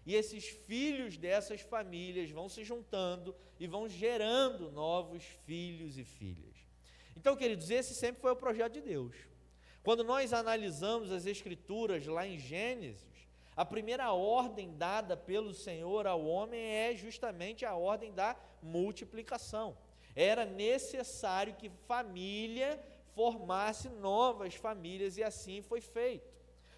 E esses filhos dessas famílias vão se juntando e vão gerando novos filhos e filhas. Então, queridos, esse sempre foi o projeto de Deus. Quando nós analisamos as Escrituras lá em Gênesis, a primeira ordem dada pelo Senhor ao homem é justamente a ordem da multiplicação. Era necessário que família formasse novas famílias e assim foi feito.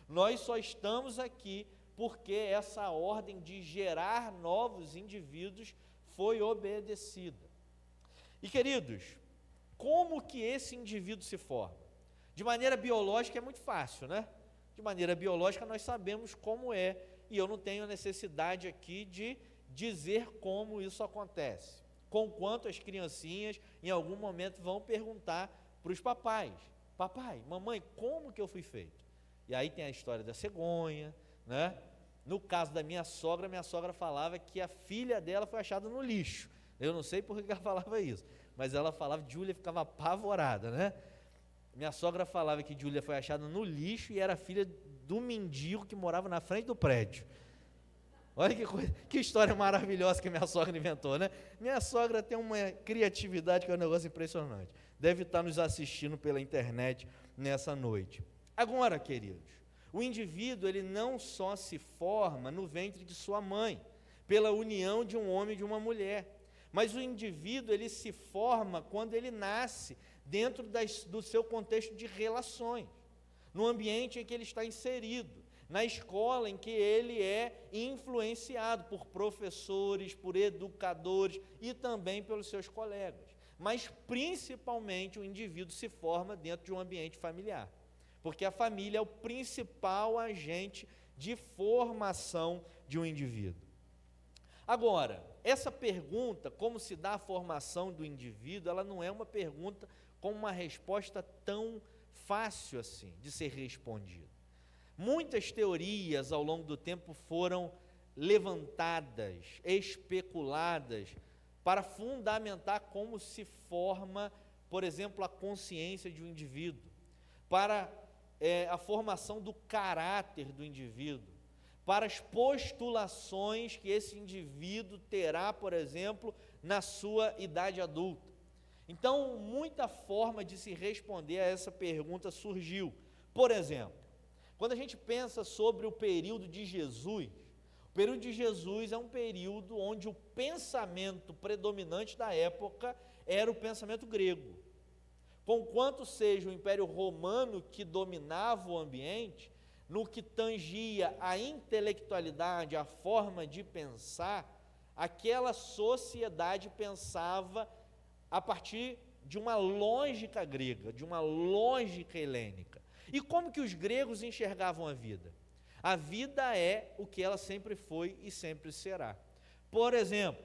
Nós só estamos aqui porque essa ordem de gerar novos indivíduos foi obedecida. E queridos, como que esse indivíduo se forma? De maneira biológica é muito fácil, né? De maneira biológica nós sabemos como é, e eu não tenho necessidade aqui de dizer como isso acontece. Conquanto as criancinhas em algum momento vão perguntar para os papais: papai, mamãe, como que eu fui feito? E aí tem a história da cegonha, né? No caso da minha sogra falava que a filha dela foi achada no lixo. Eu não sei por que ela falava isso, mas ela falava, Júlia ficava apavorada, né? Minha sogra falava que Júlia foi achada no lixo e era filha do mendigo que morava na frente do prédio. Olha que coisa, que história maravilhosa que minha sogra inventou, né? Minha sogra tem uma criatividade que é um negócio impressionante. Deve estar nos assistindo pela internet nessa noite. Agora, queridos, o indivíduo, ele não só se forma no ventre de sua mãe, pela união de um homem e de uma mulher, mas o indivíduo, ele se forma quando ele nasce dentro do seu contexto de relações, no ambiente em que ele está inserido, na escola em que ele é influenciado por professores, por educadores e também pelos seus colegas. Mas principalmente o indivíduo se forma dentro de um ambiente familiar, porque a família é o principal agente de formação de um indivíduo. Agora, essa pergunta, como se dá a formação do indivíduo, ela não é uma pergunta com uma resposta tão fácil assim de ser respondida. Muitas teorias ao longo do tempo foram levantadas, especuladas, para fundamentar como se forma, por exemplo, a consciência de um indivíduo, para a formação do caráter do indivíduo, para as postulações que esse indivíduo terá, por exemplo, na sua idade adulta. Então, muita forma de se responder a essa pergunta surgiu. Por exemplo, quando a gente pensa sobre o período de Jesus, o período de Jesus é um período onde o pensamento predominante da época era o pensamento grego. Conquanto seja o Império Romano que dominava o ambiente, no que tangia a intelectualidade, a forma de pensar, aquela sociedade pensava a partir de uma lógica grega, de uma lógica helênica. E como que os gregos enxergavam a vida? A vida é o que ela sempre foi e sempre será. Por exemplo,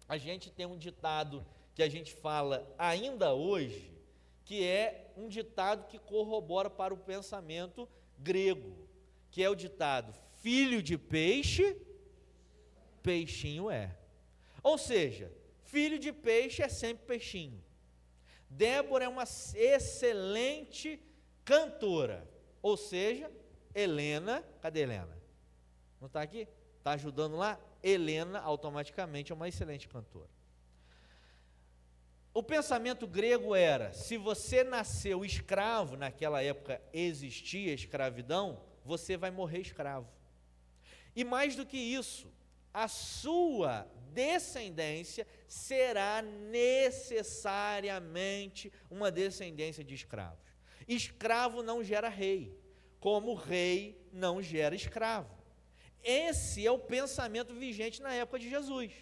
a gente tem um ditado que a gente fala ainda hoje, que é um ditado que corrobora para o pensamento grego, que é o ditado: filho de peixe, peixinho é. Ou seja, filho de peixe é sempre peixinho. Débora é uma excelente cantora, ou seja, Helena, cadê Helena? Não está aqui? Está ajudando lá? Helena automaticamente é uma excelente cantora. O pensamento grego era: se você nasceu escravo, naquela época existia escravidão, você vai morrer escravo. E mais do que isso, a sua descendência será necessariamente uma descendência de escravos. Escravo não gera rei, como rei não gera escravo. Esse é o pensamento vigente na época de Jesus.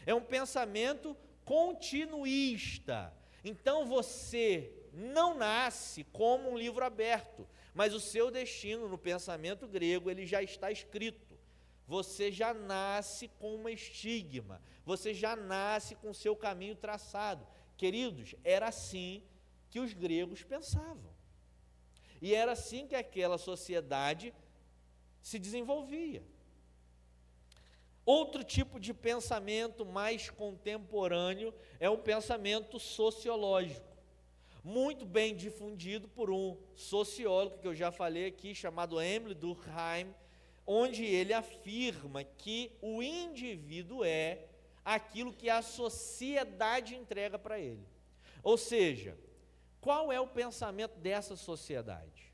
É um pensamento continuista. Então você não nasce como um livro aberto, mas o seu destino no pensamento grego ele já está escrito. Você já nasce com uma estigma, você já nasce com o seu caminho traçado. Queridos, era assim que os gregos pensavam. E era assim que aquela sociedade se desenvolvia. Outro tipo de pensamento mais contemporâneo é um pensamento sociológico, muito bem difundido por um sociólogo que eu já falei aqui, chamado Émile Durkheim, onde ele afirma que o indivíduo é aquilo que a sociedade entrega para ele. Ou seja, qual é o pensamento dessa sociedade?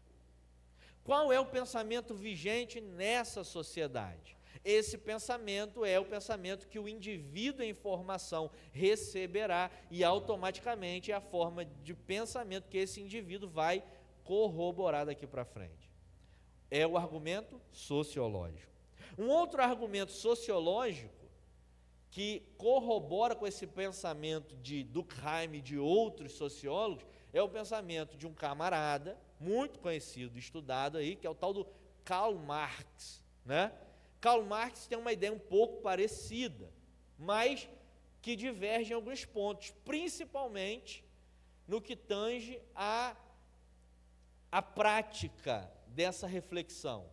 Qual é o pensamento vigente nessa sociedade? Esse pensamento é o pensamento que o indivíduo em formação receberá e automaticamente é a forma de pensamento que esse indivíduo vai corroborar daqui para frente. É o argumento sociológico. Um outro argumento sociológico que corrobora com esse pensamento de Durkheim e de outros sociólogos é o pensamento de um camarada muito conhecido, estudado aí, que é o tal do Karl Marx, né? Karl Marx tem uma ideia um pouco parecida, mas que diverge em alguns pontos, principalmente no que tange à prática dessa reflexão.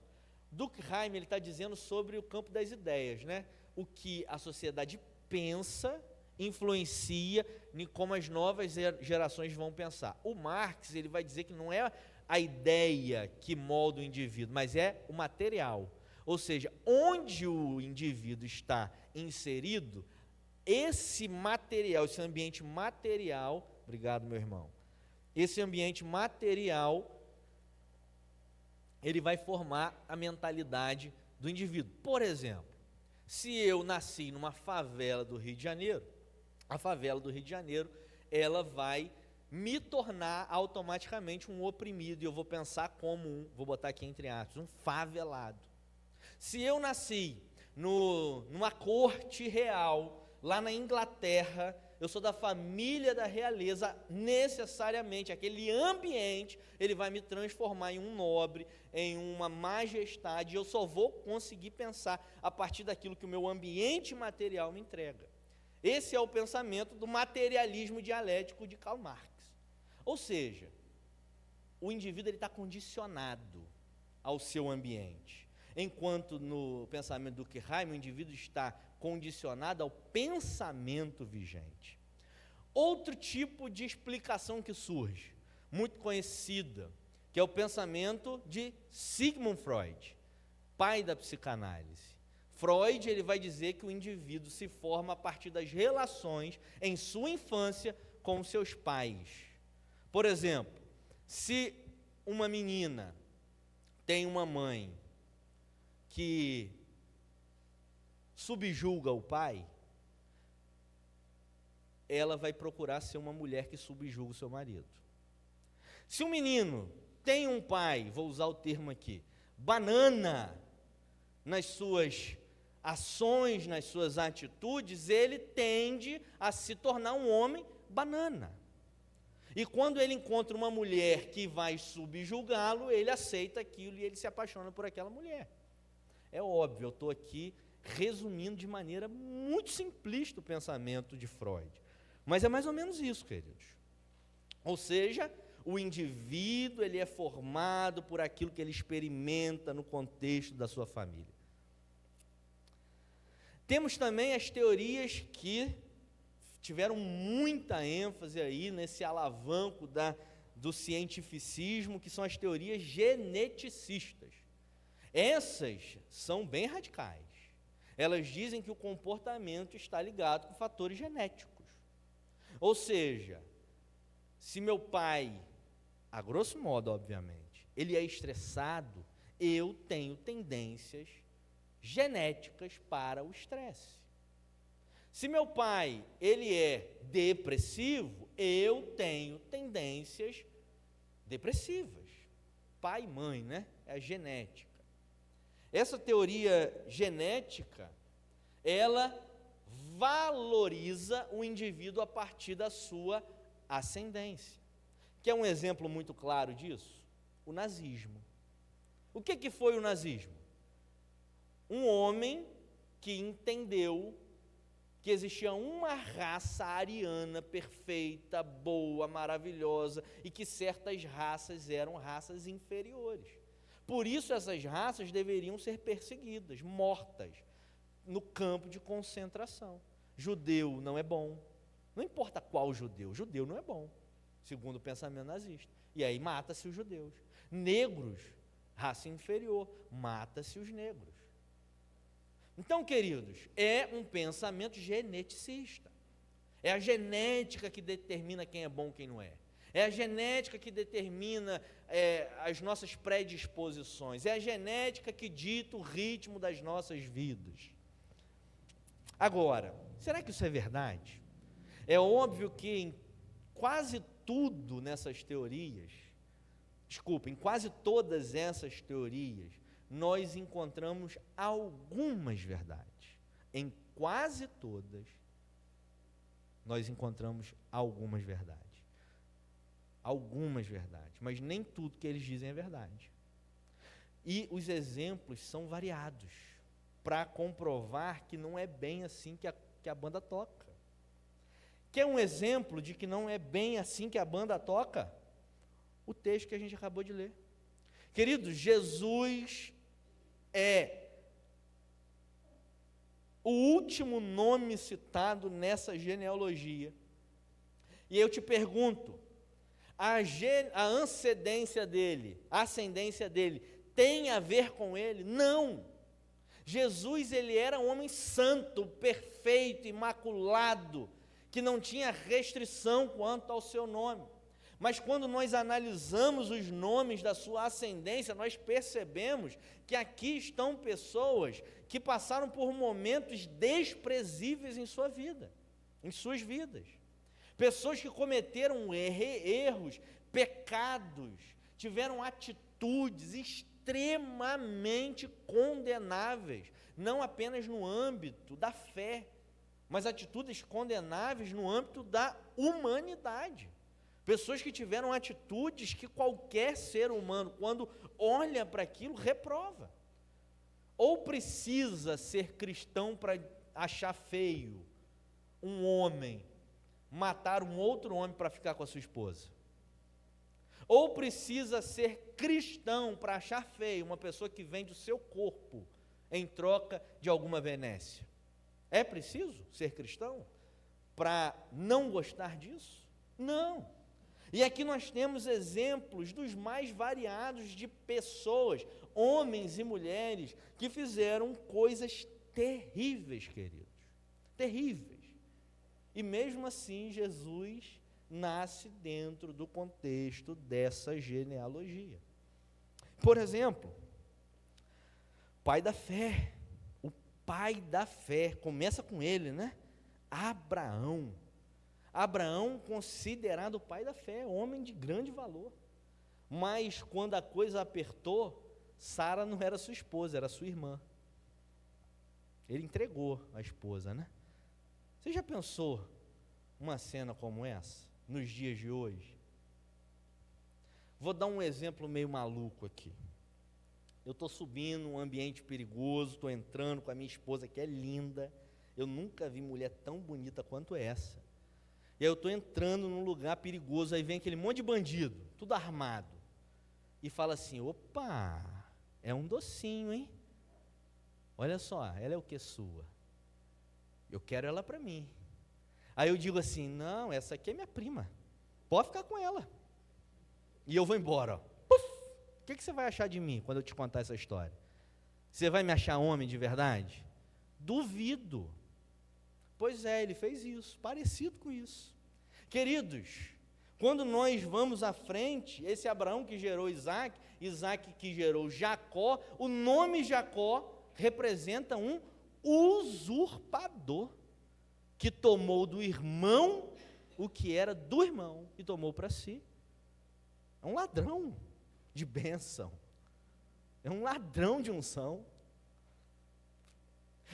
Durkheim está dizendo sobre o campo das ideias, né? O que a sociedade pensa influencia em como as novas gerações vão pensar. O Marx ele vai dizer que não é a ideia que molda o indivíduo, mas é o material. Ou seja, onde o indivíduo está inserido, esse material, esse ambiente material, obrigado meu irmão, esse ambiente material, ele vai formar a mentalidade do indivíduo. Por exemplo, se eu nasci numa favela do Rio de Janeiro, a favela do Rio de Janeiro, ela vai me tornar automaticamente um oprimido, e eu vou pensar como vou botar aqui entre aspas, um favelado. Se eu nasci numa corte real, lá na Inglaterra, eu sou da família da realeza, necessariamente aquele ambiente, ele vai me transformar em um nobre, em uma majestade, e eu só vou conseguir pensar a partir daquilo que o meu ambiente material me entrega. Esse é o pensamento do materialismo dialético de Karl Marx. Ou seja, o indivíduo está condicionado ao seu ambiente, enquanto no pensamento do Durkheim, o indivíduo está condicionado ao pensamento vigente. Outro tipo de explicação que surge, muito conhecida, que é o pensamento de Sigmund Freud, pai da psicanálise. Freud ele vai dizer que o indivíduo se forma a partir das relações em sua infância com seus pais. Por exemplo, se uma menina tem uma mãe que subjuga o pai, ela vai procurar ser uma mulher que subjuga o seu marido. Se um menino tem um pai, vou usar o termo aqui, banana nas suas ações, nas suas atitudes, ele tende a se tornar um homem banana. E quando ele encontra uma mulher que vai subjugá-lo, ele aceita aquilo e ele se apaixona por aquela mulher. É óbvio, eu estou aqui resumindo de maneira muito simplista o pensamento de Freud. Mas é mais ou menos isso, queridos. Ou seja, o indivíduo ele é formado por aquilo que ele experimenta no contexto da sua família. Temos também as teorias que tiveram muita ênfase aí nesse alavanco do cientificismo, que são as teorias geneticistas. Essas são bem radicais. Elas dizem que o comportamento está ligado com fatores genéticos. Ou seja, se meu pai, a grosso modo, obviamente, ele é estressado, eu tenho tendências genéticas para o estresse. Se meu pai, ele é depressivo, eu tenho tendências depressivas. Pai e mãe, né? É a genética. Essa teoria genética, ela valoriza o indivíduo a partir da sua ascendência. Quer um exemplo muito claro disso? O nazismo. O que foi o nazismo? Um homem que entendeu que existia uma raça ariana perfeita, boa, maravilhosa, e que certas raças eram raças inferiores. Por isso essas raças deveriam ser perseguidas, mortas, no campo de concentração. Judeu não é bom. Não importa qual judeu não é bom, segundo o pensamento nazista. E aí mata-se os judeus. Negros, raça inferior, mata-se os negros. Então, queridos, é um pensamento geneticista. É a genética que determina quem é bom e quem não é. É a genética que determina as nossas predisposições. É a genética que dita o ritmo das nossas vidas. Agora, será que isso é verdade? É óbvio que em quase tudo nessas teorias, em quase todas essas teorias, nós encontramos algumas verdades. Em quase todas, nós encontramos algumas verdades. Algumas verdades, mas nem tudo que eles dizem é verdade. E os exemplos são variados, para comprovar que não é bem assim que a banda toca. Quer um exemplo de que não é bem assim que a banda toca? O texto que a gente acabou de ler. Queridos, Jesus é o último nome citado nessa genealogia. E eu te pergunto, a ascendência dele, tem a ver com ele? Não. Jesus, ele era um homem santo, perfeito, imaculado, que não tinha restrição quanto ao seu nome. Mas quando nós analisamos os nomes da sua ascendência, nós percebemos que aqui estão pessoas que passaram por momentos desprezíveis em sua vida, em suas vidas. Pessoas que cometeram erros, pecados, tiveram atitudes extremamente condenáveis, não apenas no âmbito da fé, mas atitudes condenáveis no âmbito da humanidade. Pessoas que tiveram atitudes que qualquer ser humano, quando olha para aquilo, reprova. Ou precisa ser cristão para achar feio um homem matar um outro homem para ficar com a sua esposa? Ou precisa ser cristão para achar feio uma pessoa que vende o seu corpo em troca de alguma benécia? É preciso ser cristão para não gostar disso? Não. E aqui nós temos exemplos dos mais variados de pessoas, homens e mulheres, que fizeram coisas terríveis, queridos, terríveis. E mesmo assim, Jesus nasce dentro do contexto dessa genealogia. Por exemplo, pai da fé. O pai da fé, começa com ele, né? Abraão. Abraão, considerado o pai da fé, homem de grande valor. Mas quando a coisa apertou, Sara não era sua esposa, era sua irmã. Ele entregou a esposa, né? Você já pensou uma cena como essa, nos dias de hoje? Vou dar um exemplo meio maluco aqui. Eu estou subindo um ambiente perigoso, estou entrando com a minha esposa, que é linda. Eu nunca vi mulher tão bonita quanto essa. E aí eu estou entrando num lugar perigoso, aí vem aquele monte de bandido, tudo armado, e fala assim: opa, é um docinho, hein? Olha só, ela é o que sua? Eu quero ela para mim. Aí eu digo assim: não, essa aqui é minha prima, pode ficar com ela. E eu vou embora, ó. Puf! O que você vai achar de mim quando eu te contar essa história? Você vai me achar homem de verdade? Duvido. Pois é, ele fez isso, parecido com isso. Queridos, quando nós vamos à frente, esse Abraão que gerou Isaac, Isaac que gerou Jacó, o nome Jacó representa um usurpador, que tomou do irmão o que era do irmão e tomou para si. É um ladrão de bênção, é um ladrão de unção.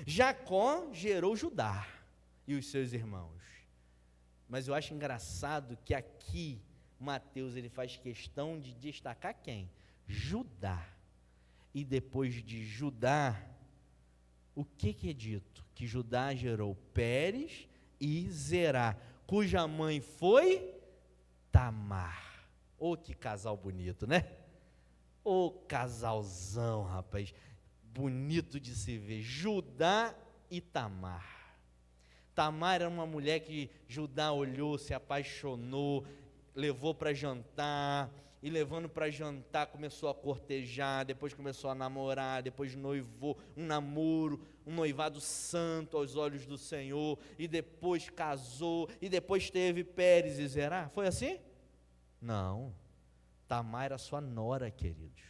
Jacó gerou Judá e os seus irmãos. Mas eu acho engraçado que aqui Mateus ele faz questão de destacar quem? Judá. E depois de Judá, o que é dito? Que Judá gerou Pérez e Zerá, cuja mãe foi Tamar. Oh, que casal bonito, né? Oh, casalzão, rapaz, bonito de se ver. Judá e Tamar. Tamar era uma mulher que Judá olhou, se apaixonou, levou para jantar, e levando para jantar, começou a cortejar, depois começou a namorar, depois noivou, um namoro, um noivado santo aos olhos do Senhor, e depois casou, e depois teve Pérez e Zerá. Foi assim? Não. Tamar era sua nora, queridos.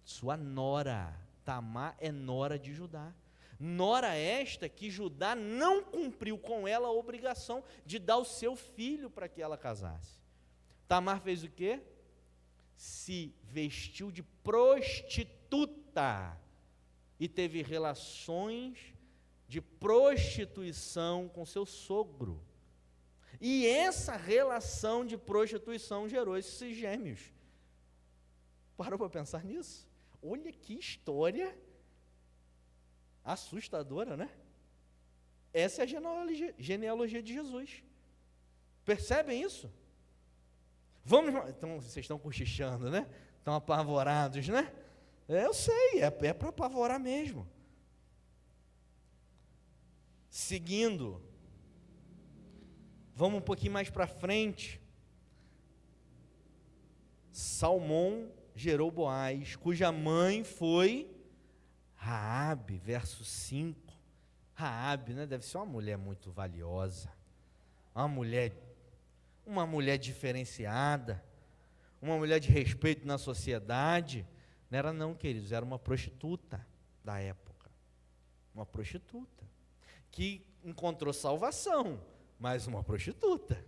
Sua nora. Tamar é nora de Judá. Nora esta que Judá não cumpriu com ela a obrigação de dar o seu filho para que ela casasse. Tamar fez o quê? Se vestiu de prostituta e teve relações de prostituição com seu sogro. E essa relação de prostituição gerou esses gêmeos. Parou para pensar nisso? Olha que história assustadora, né? Essa é a genealogia de Jesus. Percebem isso? Vamos, então, vocês estão cochichando, né? Estão apavorados, né? Eu sei, é para apavorar mesmo. Seguindo, vamos um pouquinho mais para frente. Salmão gerou Boaz, cuja mãe foi Raabe, verso 5. Raabe, né, deve ser uma mulher muito valiosa, uma mulher diferenciada, uma mulher de respeito na sociedade. Não era não, queridos, era uma prostituta da época, uma prostituta, que encontrou salvação, mas uma prostituta.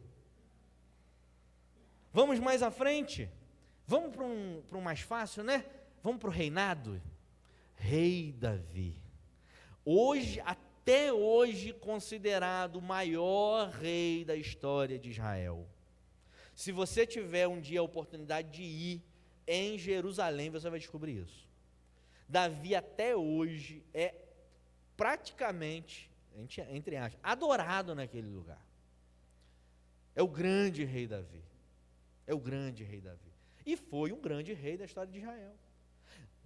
Vamos mais à frente, vamos para um mais fácil, né? Vamos para o reinado. Rei Davi, até hoje considerado o maior rei da história de Israel. Se você tiver um dia a oportunidade de ir em Jerusalém, você vai descobrir isso. Davi até hoje é praticamente, entre aspas, adorado naquele lugar. É o grande rei Davi. É o grande rei Davi. E foi um grande rei da história de Israel.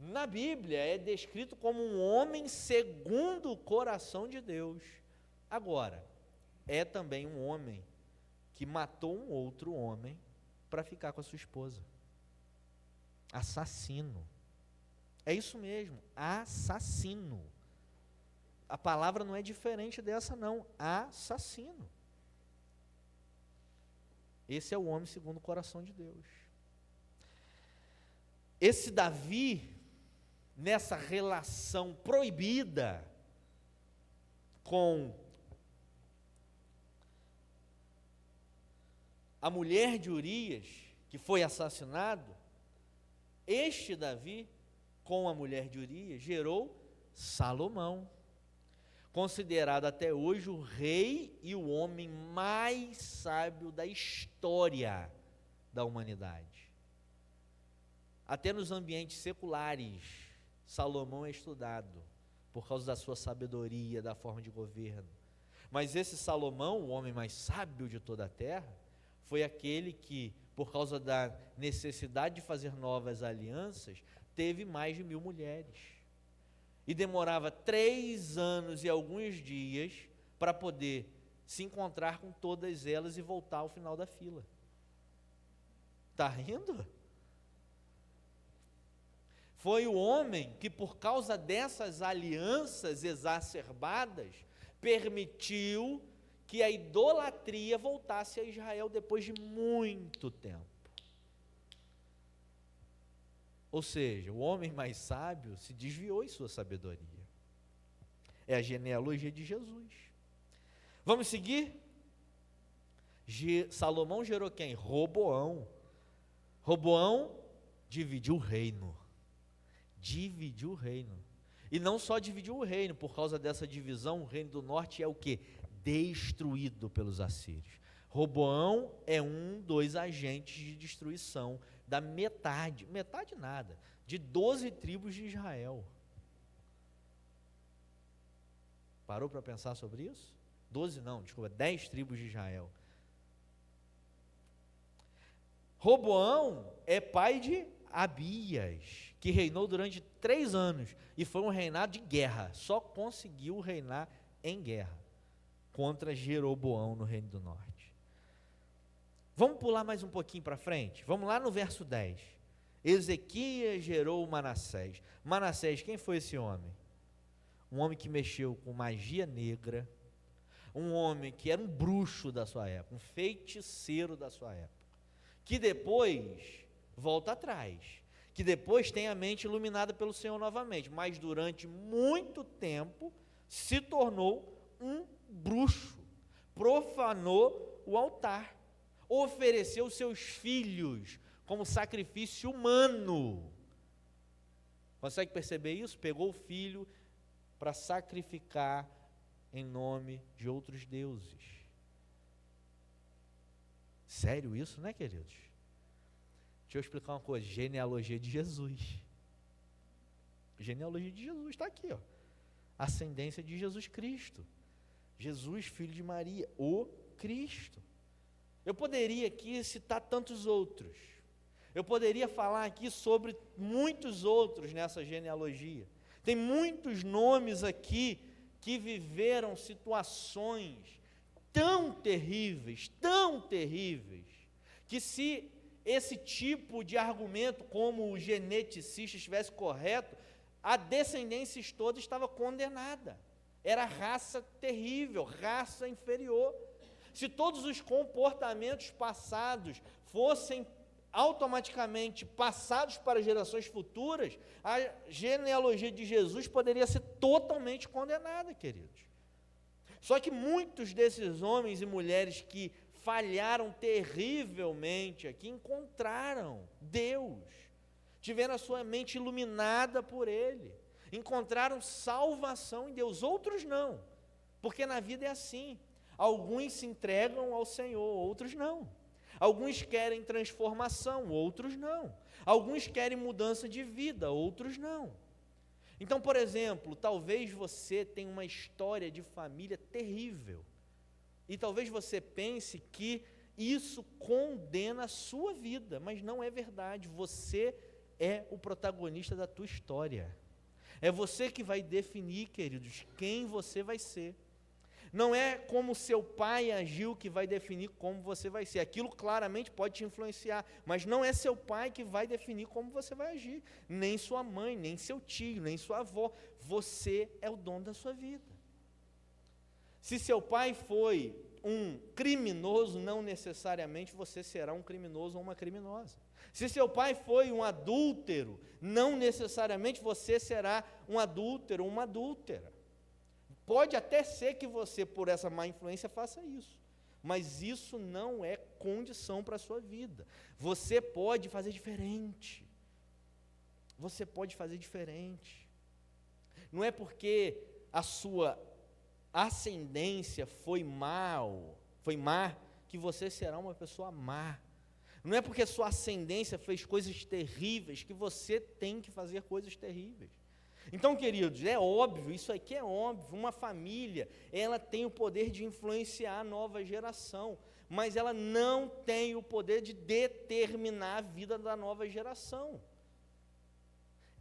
Na Bíblia é descrito como um homem segundo o coração de Deus. Agora, é também um homem que matou um outro homem para ficar com a sua esposa. Assassino. É isso mesmo, assassino. A palavra não é diferente dessa não, assassino. Esse é o homem segundo o coração de Deus. Esse Davi, nessa relação proibida com a mulher de Urias, que foi assassinado, este Davi, com a mulher de Urias, gerou Salomão, considerado até hoje o rei e o homem mais sábio da história da humanidade. Até nos ambientes seculares, Salomão é estudado por causa da sua sabedoria, da forma de governo. Mas esse Salomão, o homem mais sábio de toda a terra, foi aquele que, por causa da necessidade de fazer novas alianças, teve mais de 1000 mulheres. E demorava 3 anos e alguns dias para poder se encontrar com todas elas e voltar ao final da fila. Está rindo? Foi o homem que, por causa dessas alianças exacerbadas, permitiu que a idolatria voltasse a Israel depois de muito tempo. Ou seja, o homem mais sábio se desviou em sua sabedoria. É a genealogia de Jesus. Vamos seguir? Salomão gerou quem? Roboão. Roboão dividiu o reino. Dividiu o reino. E não só dividiu o reino, por causa dessa divisão, o reino do norte é o quê? Destruído pelos assírios. Roboão é um dos agentes de destruição da metade nada, de 12 tribos de Israel. Parou para pensar sobre isso? 10 tribos de Israel. Roboão é pai de Abias, que reinou durante 3 anos, e foi um reinado de guerra, só conseguiu reinar em guerra, contra Jeroboão no reino do norte. Vamos pular mais um pouquinho para frente? Vamos lá no verso 10. Ezequias gerou Manassés. Manassés, quem foi esse homem? Um homem que mexeu com magia negra, um homem que era um bruxo da sua época, um feiticeiro da sua época, que depois volta atrás, que depois tem a mente iluminada pelo Senhor novamente, mas durante muito tempo se tornou um bruxo, profanou o altar, ofereceu seus filhos como sacrifício humano. Consegue perceber isso? Pegou o filho para sacrificar em nome de outros deuses. Sério isso, né, queridos? Deixa eu explicar uma coisa. Genealogia de Jesus. Genealogia de Jesus está aqui, ó. Ascendência de Jesus Cristo. Jesus, filho de Maria, o Cristo. Eu poderia aqui citar tantos outros. Eu poderia falar aqui sobre muitos outros nessa genealogia. Tem muitos nomes aqui que viveram situações tão terríveis, que se esse tipo de argumento, como o geneticista estivesse correto, a descendência toda estava condenada. Era raça terrível, raça inferior. Se todos os comportamentos passados fossem automaticamente passados para gerações futuras, a genealogia de Jesus poderia ser totalmente condenada, queridos. Só que muitos desses homens e mulheres que falharam terrivelmente aqui, encontraram Deus, tiveram a sua mente iluminada por Ele, encontraram salvação em Deus. Outros não, porque na vida é assim, alguns se entregam ao Senhor, outros não. Alguns querem transformação, outros não. Alguns querem mudança de vida, outros não. Então, por exemplo, talvez você tenha uma história de família terrível. E talvez você pense que isso condena a sua vida, mas não é verdade. Você é o protagonista da tua história. É você que vai definir, queridos, quem você vai ser. Não é como seu pai agiu que vai definir como você vai ser. Aquilo claramente pode te influenciar, mas não é seu pai que vai definir como você vai agir. Nem sua mãe, nem seu tio, nem sua avó. Você é o dono da sua vida. Se seu pai foi um criminoso, não necessariamente você será um criminoso ou uma criminosa. Se seu pai foi um adúltero, não necessariamente você será um adúltero ou uma adúltera. Pode até ser que você, por essa má influência, faça isso, mas isso não é condição para a sua vida. Você pode fazer diferente. Você pode fazer diferente. Não é porque a sua ascendência foi má, que você será uma pessoa má. Não é porque a sua ascendência fez coisas terríveis que você tem que fazer coisas terríveis. Então, queridos, é óbvio, isso aqui é óbvio, uma família, ela tem o poder de influenciar a nova geração, mas ela não tem o poder de determinar a vida da nova geração.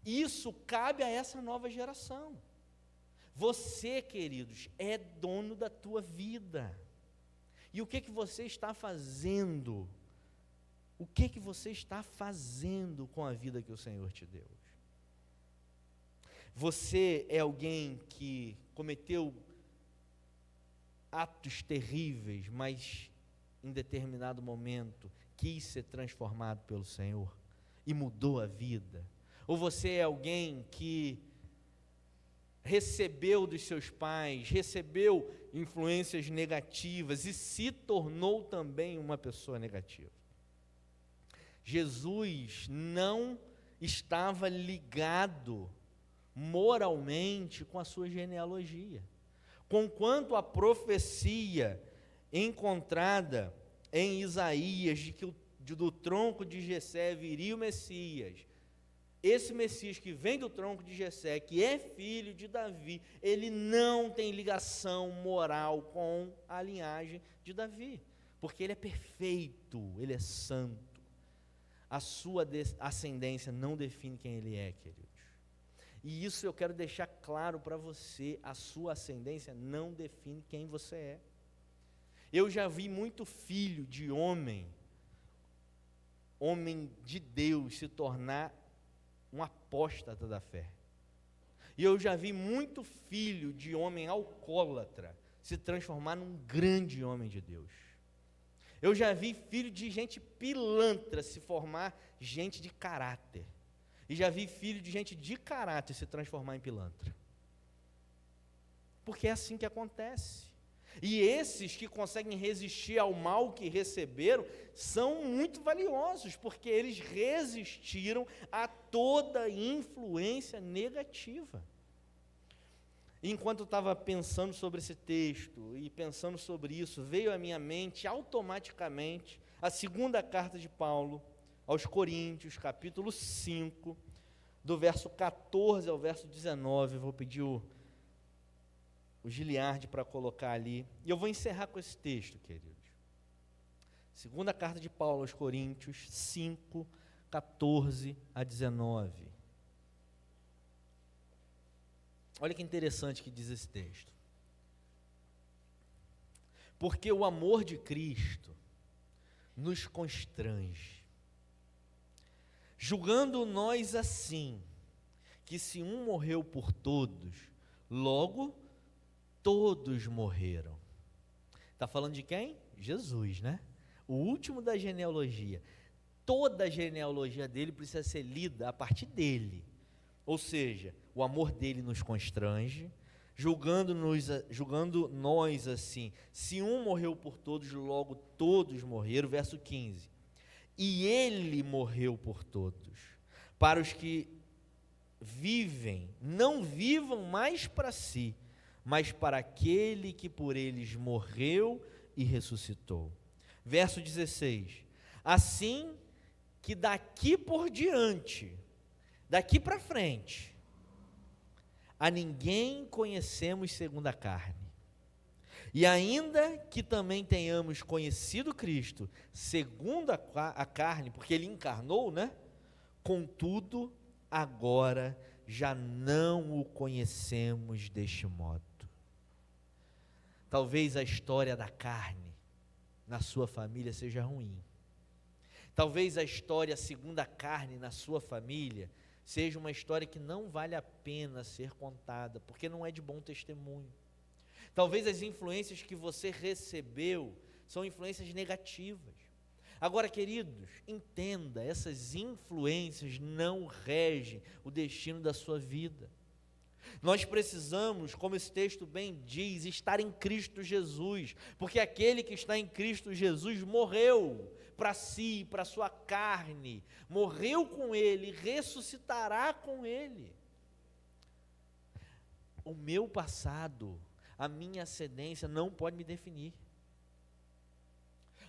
Isso cabe a essa nova geração. Você, queridos, é dono da tua vida. E o que você está fazendo? O que você está fazendo com a vida que o Senhor te deu? Você é alguém que cometeu atos terríveis, mas em determinado momento quis ser transformado pelo Senhor e mudou a vida? Ou você é alguém que recebeu dos seus pais, recebeu influências negativas e se tornou também uma pessoa negativa? Jesus não estava ligado moralmente com a sua genealogia, conquanto a profecia encontrada em Isaías de que do tronco de Jessé viria o Messias, esse Messias que vem do tronco de Jessé, que é filho de Davi, ele não tem ligação moral com a linhagem de Davi, porque ele é perfeito, ele é santo. A sua ascendência não define quem ele é, queridos. E isso eu quero deixar claro para você, a sua ascendência não define quem você é. Eu já vi muito filho de homem homem de Deus se tornar um apóstata da fé. E eu já vi muito filho de homem alcoólatra se transformar num grande homem de Deus. Eu já vi filho de gente pilantra se formar gente de caráter. E já vi filho de gente de caráter se transformar em pilantra. Porque é assim que acontece. E esses que conseguem resistir ao mal que receberam são muito valiosos, porque eles resistiram a toda influência negativa. Enquanto eu estava pensando sobre esse texto e pensando sobre isso, veio à minha mente automaticamente a segunda carta de Paulo aos Coríntios, capítulo 5, do verso 14 ao verso 19. Eu vou pedir o Giliardi para colocar ali, e eu vou encerrar com esse texto, queridos. Segunda carta de Paulo aos Coríntios 5, 14 a 19. Olha que interessante que diz esse texto. Porque o amor de Cristo nos constrange, julgando nós assim, que se um morreu por todos, logo todos morreram. Está falando de quem? Jesus, né? O último da genealogia. Toda a genealogia dele precisa ser lida a partir dele. Ou seja, o amor dele nos constrange, julgando nós assim, se um morreu por todos, logo todos morreram. Verso 15. E ele morreu por todos, para os que vivem, não vivam mais para si, mas para aquele que por eles morreu e ressuscitou. Verso 16. Assim que daqui por diante, daqui para frente, a ninguém conhecemos segundo a carne. E ainda que também tenhamos conhecido Cristo segundo a carne, porque Ele encarnou, né? Contudo, agora já não o conhecemos deste modo. Talvez a história da carne na sua família seja ruim. Talvez a história segundo a carne na sua família seja uma história que não vale a pena ser contada, porque não é de bom testemunho. Talvez as influências que você recebeu são influências negativas. Agora, queridos, entenda, essas influências não regem o destino da sua vida. Nós precisamos, como esse texto bem diz, estar em Cristo Jesus, porque aquele que está em Cristo Jesus morreu para si, para a sua carne, morreu com Ele, ressuscitará com Ele. O meu passado, a minha ascendência não pode me definir.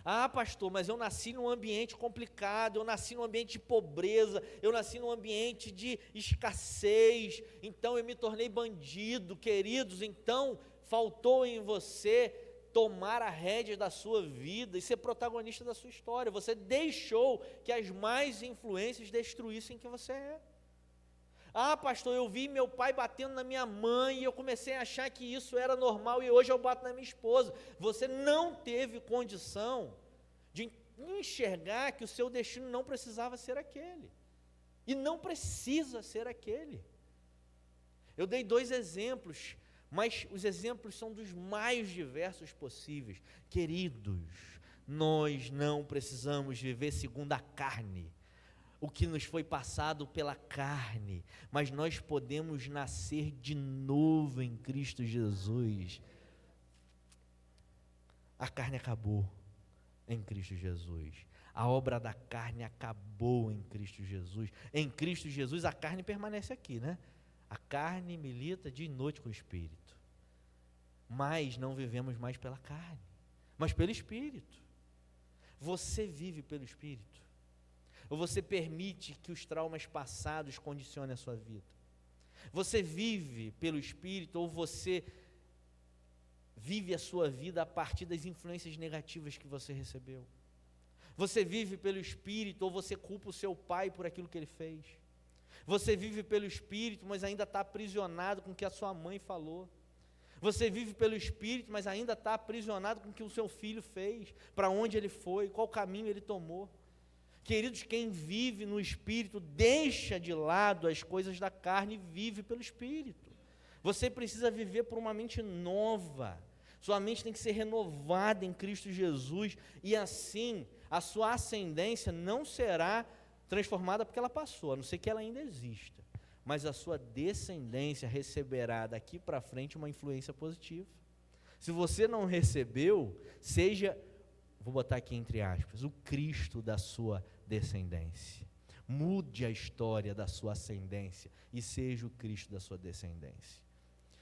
Ah, pastor, mas eu nasci num ambiente complicado, eu nasci num ambiente de pobreza, eu nasci num ambiente de escassez, então eu me tornei bandido. Queridos, então faltou em você tomar a rédea da sua vida e ser protagonista da sua história. Você deixou que as más influências destruíssem quem você é. Ah, pastor, eu vi meu pai batendo na minha mãe e eu comecei a achar que isso era normal e hoje eu bato na minha esposa. Você não teve condição de enxergar que o seu destino não precisava ser aquele. E não precisa ser aquele. Eu dei 2 exemplos, mas os exemplos são dos mais diversos possíveis. Queridos, nós não precisamos viver segundo a carne, o que nos foi passado pela carne, mas nós podemos nascer de novo em Cristo Jesus. A carne acabou em Cristo Jesus. A obra da carne acabou em Cristo Jesus. Em Cristo Jesus a carne permanece aqui, né? A carne milita dia e noite com o Espírito. Mas não vivemos mais pela carne, mas pelo Espírito. Você vive pelo Espírito? Ou você permite que os traumas passados condicionem a sua vida? Você vive pelo Espírito ou você vive a sua vida a partir das influências negativas que você recebeu? Você vive pelo Espírito ou você culpa o seu pai por aquilo que ele fez? Você vive pelo Espírito, mas ainda está aprisionado com o que a sua mãe falou? Você vive pelo Espírito, mas ainda está aprisionado com o que o seu filho fez, para onde ele foi, qual caminho ele tomou? Queridos, quem vive no Espírito deixa de lado as coisas da carne e vive pelo Espírito. Você precisa viver por uma mente nova. Sua mente tem que ser renovada em Cristo Jesus, e assim a sua ascendência não será transformada porque ela passou, a não ser que ela ainda exista, mas a sua descendência receberá daqui para frente uma influência positiva. Se você não recebeu, seja, vou botar aqui entre aspas, o Cristo da sua descendência. Mude a história da sua ascendência e seja o Cristo da sua descendência.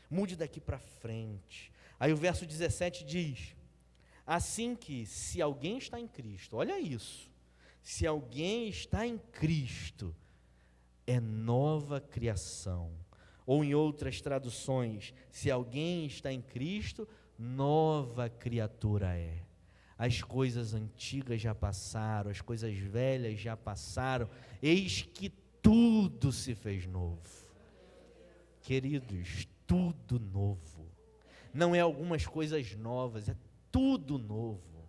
Mude daqui para frente. Aí o verso 17 diz: assim que, se alguém está em Cristo, olha isso, se alguém está em Cristo, é nova criação. Ou em outras traduções, se alguém está em Cristo, nova criatura é. As coisas antigas já passaram, as coisas velhas já passaram, eis que tudo se fez novo. Queridos, tudo novo. Não é algumas coisas novas, é tudo novo.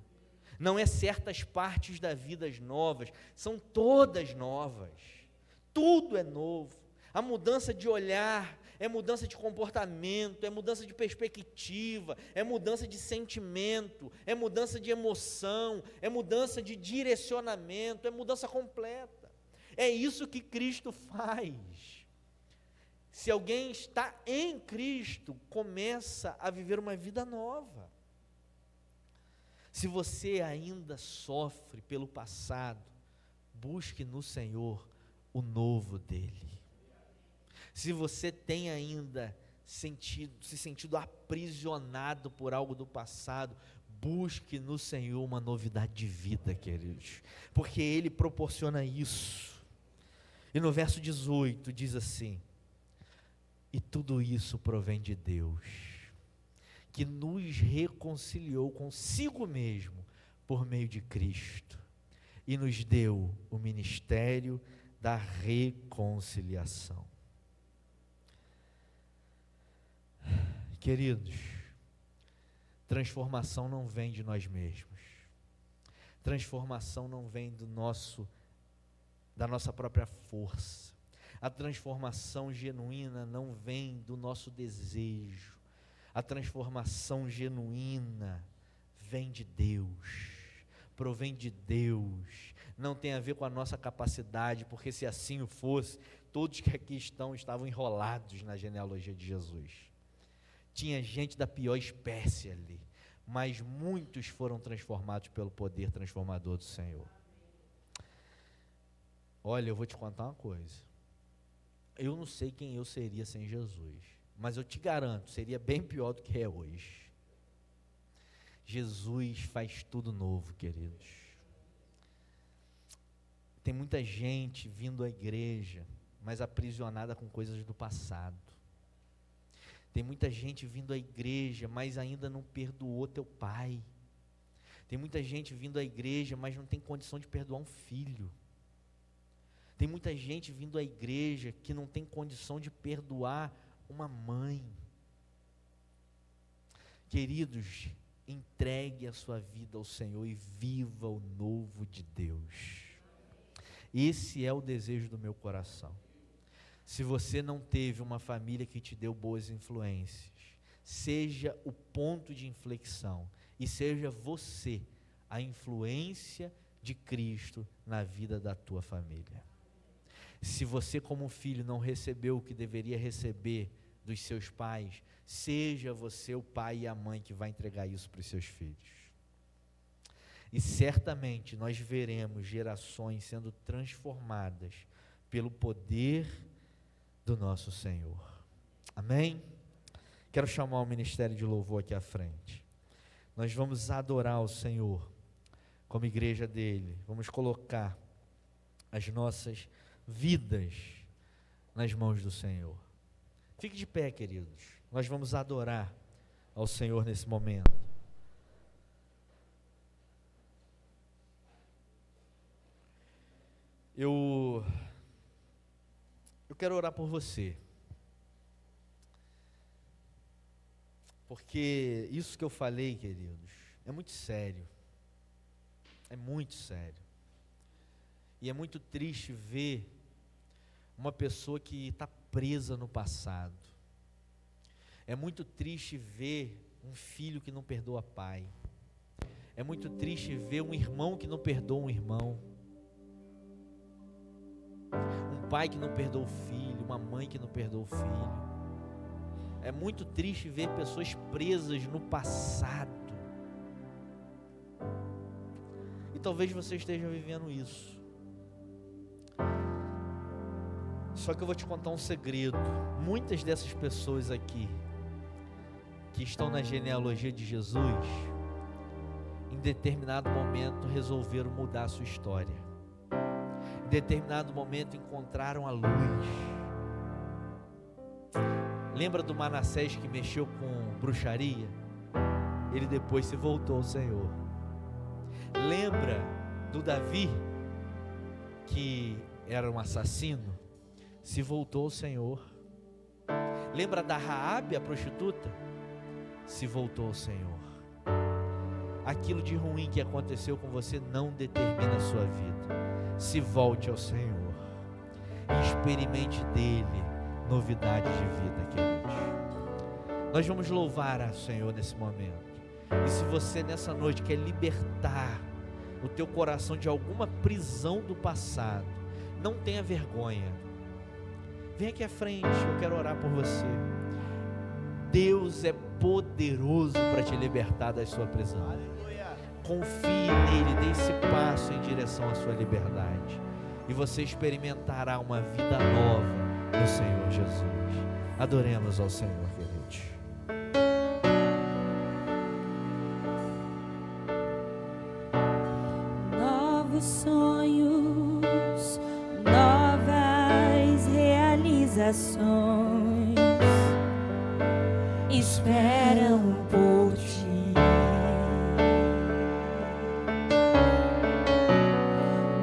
Não é certas partes da vida novas, são todas novas. Tudo é novo. A mudança de olhar, é mudança de comportamento, é mudança de perspectiva, é mudança de sentimento, é mudança de emoção, é mudança de direcionamento, é mudança completa. É isso que Cristo faz. Se alguém está em Cristo, começa a viver uma vida nova. Se você ainda sofre pelo passado, busque no Senhor o novo dele. Se você tem ainda se sentido aprisionado por algo do passado, busque no Senhor uma novidade de vida, queridos, porque Ele proporciona isso. E no verso 18 diz assim: e tudo isso provém de Deus, que nos reconciliou consigo mesmo por meio de Cristo, e nos deu o ministério da reconciliação. Queridos, transformação não vem de nós mesmos, transformação não vem da nossa própria força, a transformação genuína não vem do nosso desejo, a transformação genuína vem de Deus, provém de Deus, não tem a ver com a nossa capacidade, porque se assim o fosse, todos que aqui estavam enrolados na genealogia de Jesus. Tinha gente da pior espécie ali, mas muitos foram transformados pelo poder transformador do Senhor. Olha, eu vou te contar uma coisa, eu não sei quem eu seria sem Jesus, mas eu te garanto, seria bem pior do que é hoje. Jesus faz tudo novo, queridos. Tem muita gente vindo à igreja, mas aprisionada com coisas do passado. Tem muita gente vindo à igreja, mas ainda não perdoou teu pai. Tem muita gente vindo à igreja, mas não tem condição de perdoar um filho. Tem muita gente vindo à igreja que não tem condição de perdoar uma mãe. Queridos, entregue a sua vida ao Senhor e viva o novo de Deus. Esse é o desejo do meu coração. Se você não teve uma família que te deu boas influências, seja o ponto de inflexão e seja você a influência de Cristo na vida da tua família. Se você como filho não recebeu o que deveria receber dos seus pais, seja você o pai e a mãe que vai entregar isso para os seus filhos. E certamente nós veremos gerações sendo transformadas pelo poder do nosso Senhor. Amém? Quero chamar o ministério de louvor aqui à frente. Nós vamos adorar o Senhor como igreja dele. Vamos colocar as nossas vidas nas mãos do Senhor. Fique de pé, queridos. Nós vamos adorar ao Senhor nesse momento. Eu quero orar por você, porque isso que eu falei, queridos, é muito sério, E é muito triste ver uma pessoa que está presa no passado. É muito triste ver um filho que não perdoa pai. É muito triste ver um irmão que não perdoa um irmão. Um pai que não perdoa o filho, uma mãe que não perdoa o filho. É muito triste ver pessoas presas no passado. E talvez você esteja vivendo isso. Só que eu vou te contar um segredo. Muitas dessas pessoas aqui, que estão na genealogia de Jesus, em determinado momento resolveram mudar a sua história. Em determinado momento encontraram a luz. Lembra do Manassés que mexeu com bruxaria? Ele depois se voltou ao Senhor. Lembra do Davi, que era um assassino? Se voltou ao Senhor. Lembra da Raabe, a prostituta? Se voltou ao Senhor. Aquilo de ruim que aconteceu com você não determina a sua vida. Se volte ao Senhor e experimente dele novidade de vida, queridos. Nós vamos louvar ao Senhor nesse momento. E se você nessa noite quer libertar o teu coração de alguma prisão do passado, não tenha vergonha. Vem aqui à frente, eu quero orar por você. Deus é poderoso para te libertar da sua prisão. Confie nele, dê esse passo em direção à sua liberdade. E você experimentará uma vida nova no Senhor Jesus. Adoremos ao Senhor, queridos. Novos sonhos, novas realizações esperam por ti.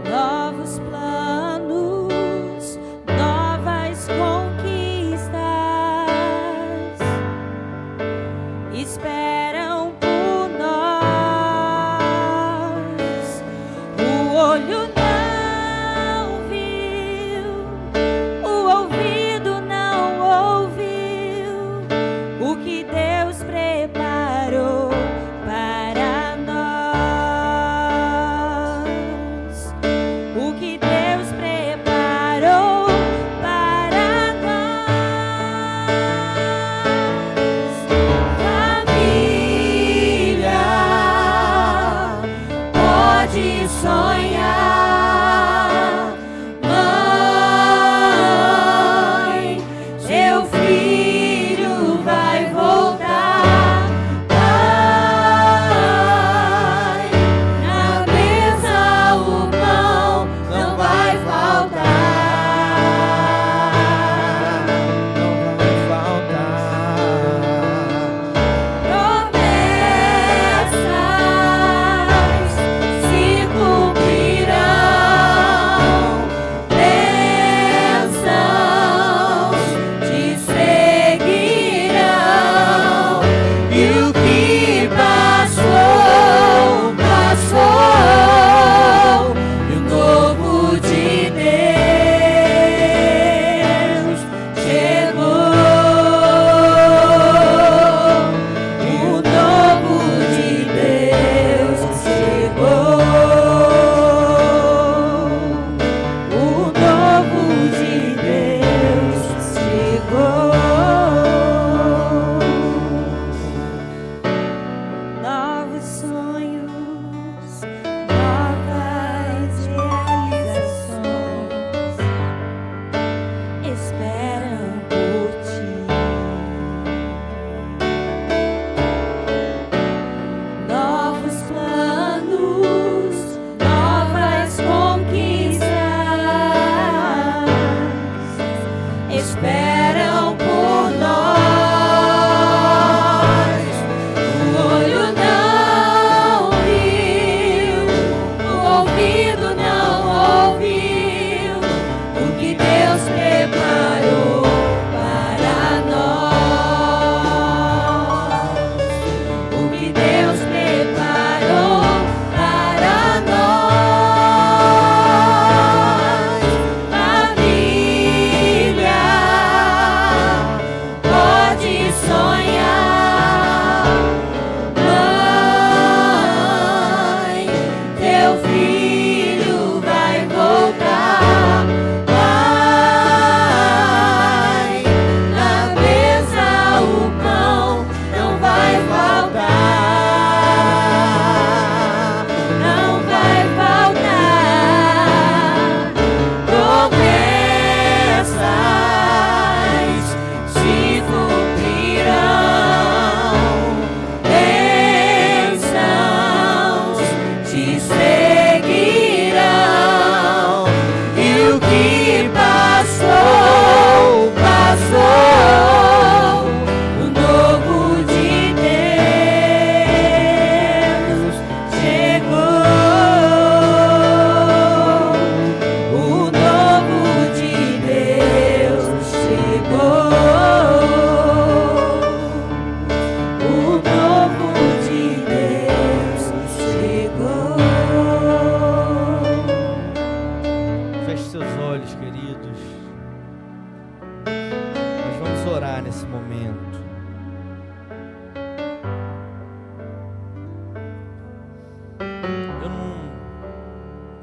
Novos planos, novas conquistas esperam por nós. O olho não viu, o ouvido não ouviu o que Deus preparou para nós. O que Deus preparou para nós. Família, pode sonhar. Mãe, seu filho vai voltar.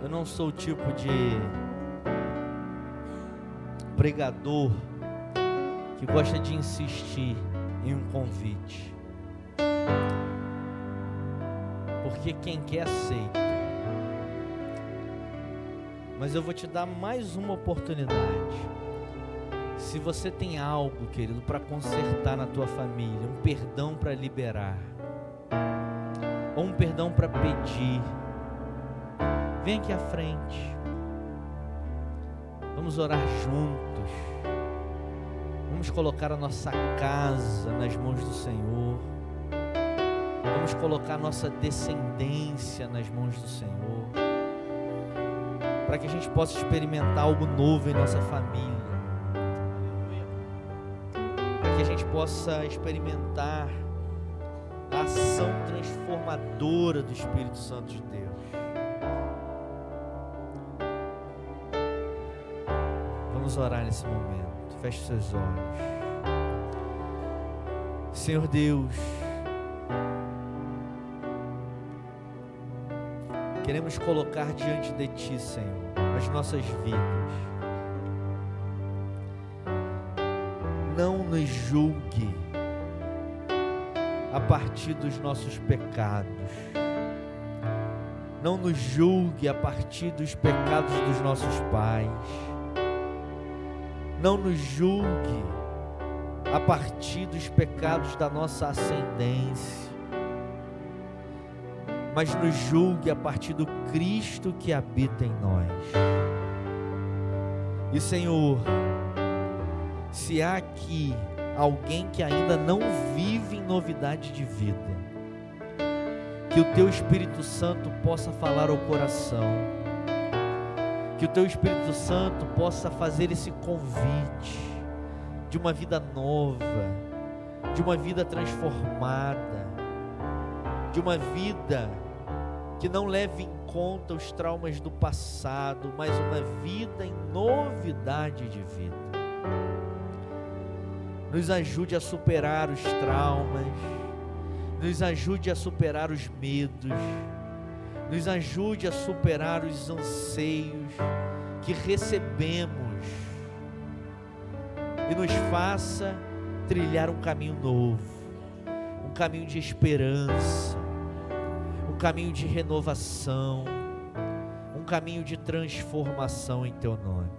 Eu não sou o tipo de pregador que gosta de insistir em um convite, porque quem quer aceita. Mas eu vou te dar mais uma oportunidade. Se você tem algo, querido, para consertar na tua família, um perdão para liberar, ou um perdão para pedir, vem aqui à frente. Vamos orar juntos. Vamos colocar a nossa casa nas mãos do Senhor. Vamos colocar a nossa descendência nas mãos do Senhor, para que a gente possa experimentar algo novo em nossa família, para que a gente possa experimentar a ação transformadora do Espírito Santo de Deus. Vamos orar nesse momento. Feche seus olhos. Senhor Deus, queremos colocar diante de Ti, Senhor, as nossas vidas. Não nos julgue a partir dos nossos pecados. Não nos julgue a partir dos pecados dos nossos pais. Não nos julgue a partir dos pecados da nossa ascendência, mas nos julgue a partir do Cristo que habita em nós. E Senhor, se há aqui alguém que ainda não vive em novidade de vida, que o Teu Espírito Santo possa falar ao coração, que o Teu Espírito Santo possa fazer esse convite de uma vida nova, de uma vida transformada, de uma vida que não leve em conta os traumas do passado, mas uma vida em novidade de vida. Nos ajude a superar os traumas, nos ajude a superar os medos, nos ajude a superar os anseios que recebemos e nos faça trilhar um caminho novo, um caminho de esperança, um caminho de renovação, um caminho de transformação em Teu nome.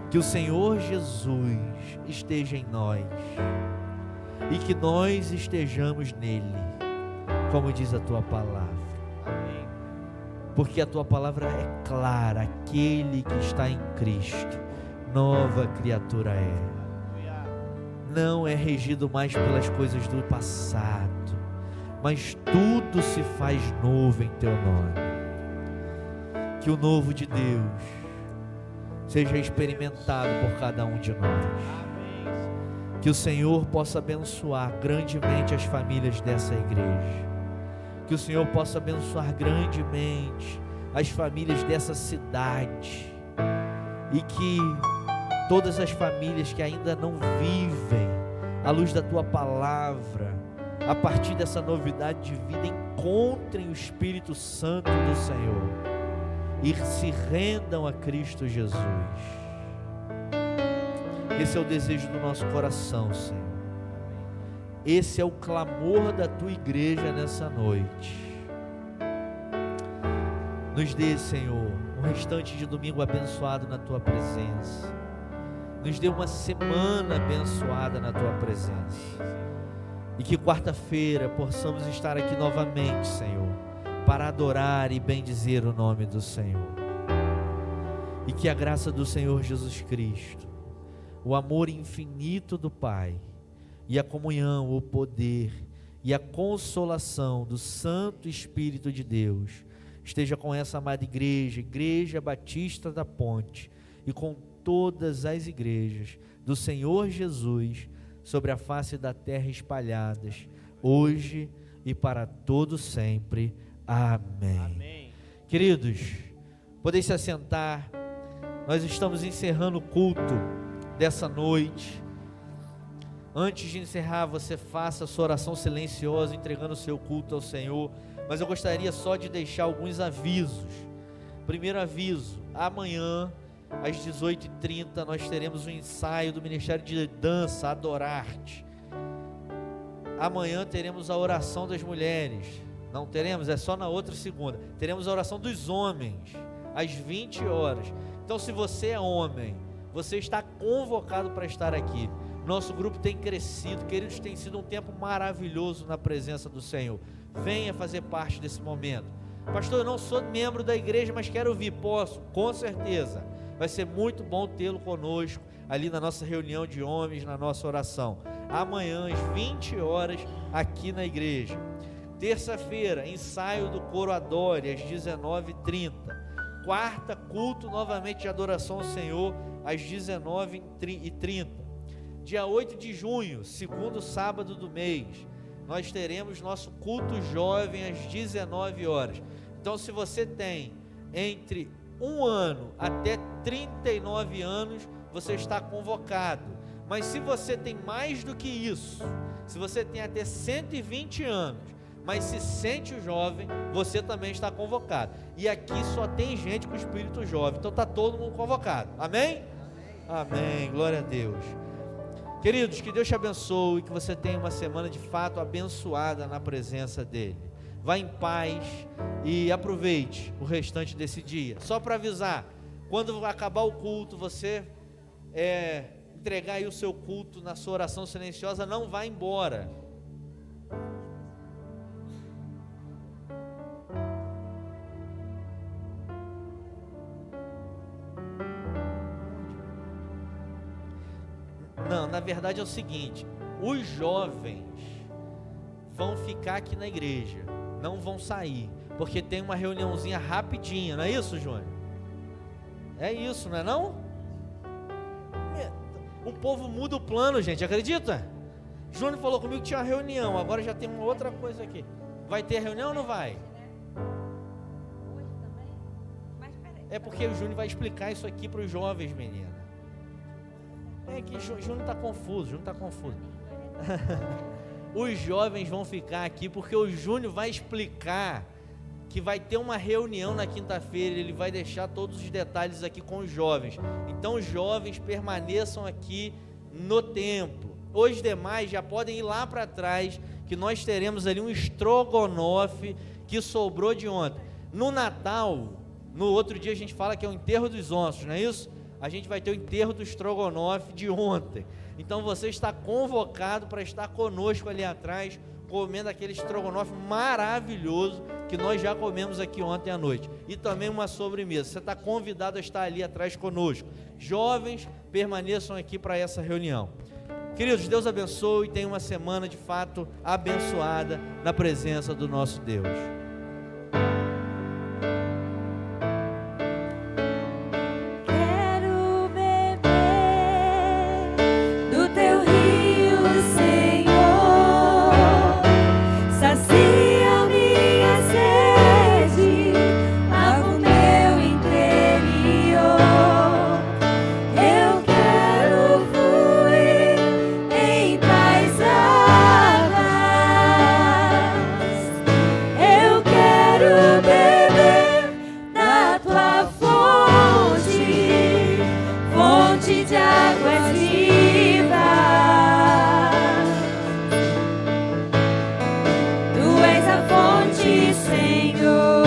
Que o Senhor Jesus esteja em nós e que nós estejamos nele, como diz a Tua palavra. Porque a Tua palavra é clara: aquele que está em Cristo, nova criatura é. Não é regido mais pelas coisas do passado, mas tudo se faz novo em Teu nome. Que o novo de Deus seja experimentado por cada um de nós. Que o Senhor possa abençoar grandemente as famílias dessa igreja. Que o Senhor possa abençoar grandemente as famílias dessa cidade. E que todas as famílias que ainda não vivem à luz da Tua palavra, a partir dessa novidade de vida, encontrem o Espírito Santo do Senhor e se rendam a Cristo Jesus. Esse é o desejo do nosso coração, Senhor. Esse é o clamor da Tua igreja nessa noite. Nos dê, Senhor, um restante de domingo abençoado na Tua presença. Nos dê uma semana abençoada na Tua presença. E que quarta-feira possamos estar aqui novamente, Senhor, para adorar e bendizer o nome do Senhor. E que a graça do Senhor Jesus Cristo, o amor infinito do Pai, e a comunhão, o poder e a consolação do Santo Espírito de Deus esteja com essa amada igreja, Igreja Batista da Ponte, e com todas as igrejas do Senhor Jesus sobre a face da terra espalhadas, hoje e para todo sempre. Amém. Amém. Queridos, podem se assentar. Nós estamos encerrando o culto dessa noite. Antes de encerrar, você faça a sua oração silenciosa, entregando o seu culto ao Senhor. Mas eu gostaria só de deixar alguns avisos. Primeiro aviso: amanhã, às 18h30, nós teremos um ensaio do Ministério de Dança, Adorarte. Amanhã teremos a oração das mulheres. Não teremos, é só na outra segunda. Teremos a oração dos homens, às 20 horas. Então, se você é homem, você está convocado para estar aqui. Nosso grupo tem crescido, queridos, tem sido um tempo maravilhoso na presença do Senhor. Venha fazer parte desse momento. Pastor, eu não sou membro da igreja, mas quero vir. Posso? Com certeza. Vai ser muito bom tê-lo conosco ali na nossa reunião de homens, na nossa oração. Amanhã, às 20 horas, aqui na igreja. Terça-feira, ensaio do coro Adore, às 19h30. Quarta, culto novamente de adoração ao Senhor, às 19h30. Dia 8 de junho, segundo sábado do mês, nós teremos nosso culto jovem às 19 horas. Então, se você tem entre 1 ano até 39 anos, você está convocado. Mas se você tem mais do que isso, se você tem até 120 anos, mas se sente jovem, você também está convocado. E aqui só tem gente com espírito jovem, então está todo mundo convocado. Amém? Amém, glória a Deus. Queridos, que Deus te abençoe, que você tenha uma semana de fato abençoada na presença dEle. Vá em paz e aproveite o restante desse dia. Só para avisar, quando acabar o culto, você entregar aí o seu culto na sua oração silenciosa, não vá embora. Não, na verdade é o seguinte: os jovens vão ficar aqui na igreja, não vão sair, porque tem uma reuniãozinha rapidinha, não é isso, Júnior? É isso, não é não? O povo muda o plano, gente, acredita? Júnior falou comigo que tinha uma reunião, agora já tem uma outra coisa aqui. Vai ter reunião ou não vai? É porque o Júnior vai explicar isso aqui para os jovens, menina. É que Júnior está confuso, Os jovens vão ficar aqui porque o Júnior vai explicar que vai ter uma reunião na quinta-feira. Ele vai deixar todos os detalhes aqui com os jovens. Então os jovens permaneçam aqui no templo. Os demais já podem ir lá para trás, que nós teremos ali um estrogonofe que sobrou de ontem. No Natal, no outro dia a gente fala que é o enterro dos ossos, não é isso? A gente vai ter o enterro do estrogonofe de ontem. Então você está convocado para estar conosco ali atrás, comendo aquele estrogonofe maravilhoso que nós já comemos aqui ontem à noite. E também uma sobremesa. Você está convidado a estar ali atrás conosco. Jovens, permaneçam aqui para essa reunião. Queridos, Deus abençoe e tenha uma semana de fato abençoada na presença do nosso Deus. Senhor.